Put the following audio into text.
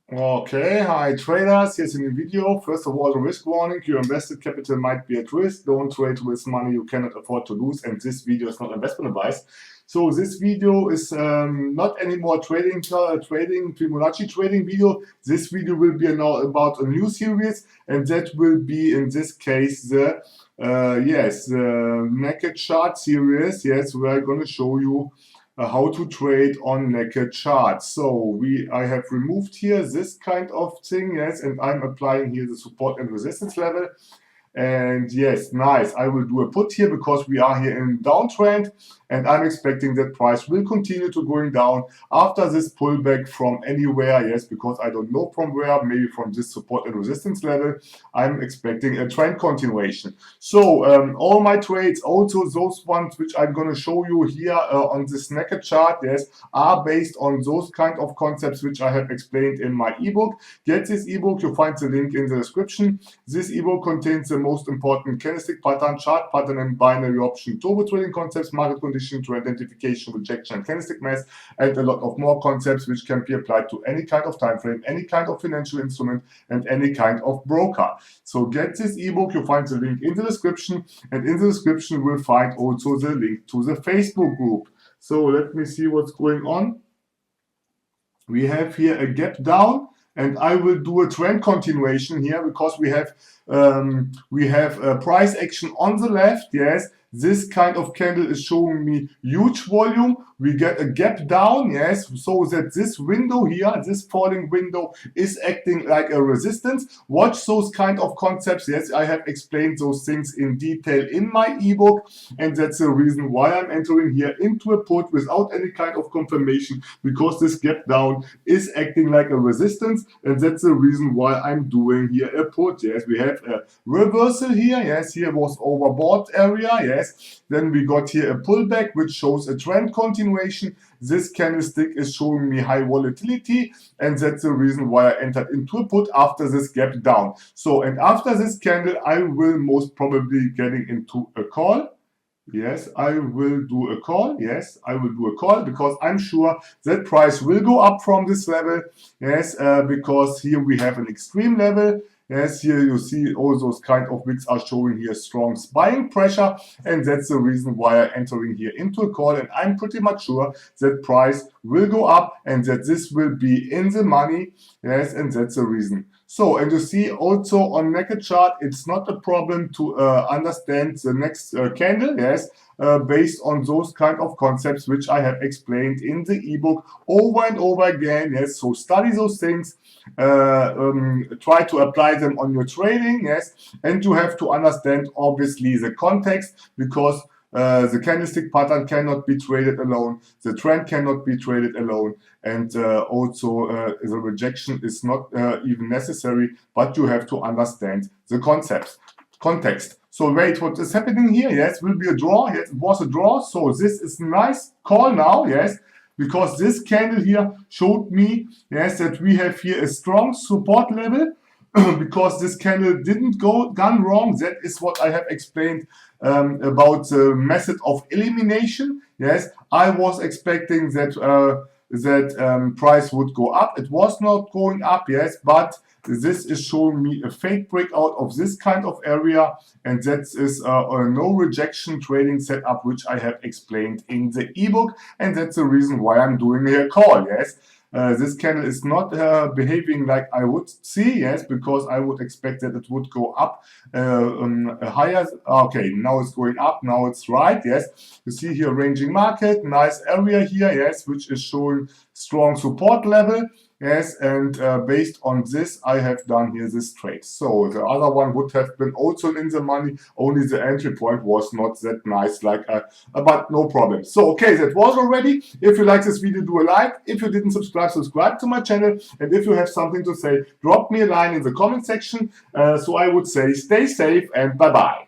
Okay, hi traders, here's a new video. First of all, the risk warning, your invested capital might be at risk. Don't trade with money you cannot afford to lose, and this video is not investment advice. So this video is not anymore trading Fibonacci trading video. This video will be now about a new series, and that will be in this case the naked chart series. Yes, we are going to show you how to trade on naked charts. So I have removed here this kind of thing, yes, and I'm applying here the support and resistance level. And yes, nice. I will do a put here because we are here in downtrend, and I'm expecting that price will continue to going down after this pullback from anywhere. Yes, because I don't know from where, maybe from this support and resistance level. I'm expecting a trend continuation. So all my trades, also those ones which I'm going to show you here on this naked chart, yes, are based on those kind of concepts which I have explained in my ebook. Get this ebook, you'll find the link in the description. This ebook contains the most important candlestick pattern, chart pattern, and binary option turbo trading concepts, market condition, trend identification, rejection, and candlestick math, and a lot of more concepts which can be applied to any kind of time frame, any kind of financial instrument, and any kind of broker. So get this ebook, you'll find the link in the description, and in the description we'll find also the link to the Facebook group. So let me see what's going on. We have here a gap down, and I will do a trend continuation here because we have a price action on the left. Yes, this kind of candle is showing me huge volume. We get a gap down, yes, so that this window here, this falling window, is acting like a resistance. Watch those kind of concepts. Yes, I have explained those things in detail in my ebook, and that's the reason why I'm entering here into a put without any kind of confirmation, because this gap down is acting like a resistance, and that's the reason why I'm doing here a put. Yes, we have a reversal here. Yes, here was overbought area. Yes, then we got here a pullback which shows a trend continuation. This candlestick is showing me high volatility, and that's the reason why I entered into a put after this gap down. So, and after this candle, I will most probably getting into a call. Yes, I will do a call. Yes, I will do a call because I'm sure that price will go up from this level. Yes, because here we have an extreme level. Yes, here you see all those kind of wicks are showing here strong buying pressure, and that's the reason why I'm entering here into a call, and I'm pretty much sure that price will go up and that this will be in the money. Yes, and that's the reason. So, and you see also on naked chart, it's not a problem to understand the next candle, yes, based on those kind of concepts which I have explained in the ebook over and over again. Yes, so study those things, try to apply them on your trading, yes, and you have to understand obviously the context, because the candlestick pattern cannot be traded alone, the trend cannot be traded alone, and also the rejection is not even necessary, but you have to understand the context. So wait, what is happening here? Yes, will be a draw. Yes, it was a draw. So this is nice call now. Yes, because this candle here showed me, yes, that we have here a strong support level. Because this candle didn't gone wrong. That is what I have explained about the method of elimination. Yes, I was expecting that price would go up. It was not going up, yes, but this is showing me a fake breakout of this kind of area, and that is a no rejection trading setup which I have explained in the ebook, and that's the reason why I'm doing a call. Yes. This candle is not behaving like I would see, yes, because I would expect that it would go up higher. Okay, now it's going up, now it's right, yes. You see here ranging market, nice area here, yes, which is showing strong support level. Yes, and based on this, I have done here this trade. So the other one would have been also in the money, only the entry point was not that nice, like but no problem. So, okay, that was already. If you like this video, do a like. If you didn't subscribe, subscribe to my channel. And if you have something to say, drop me a line in the comment section. So I would say stay safe and bye-bye.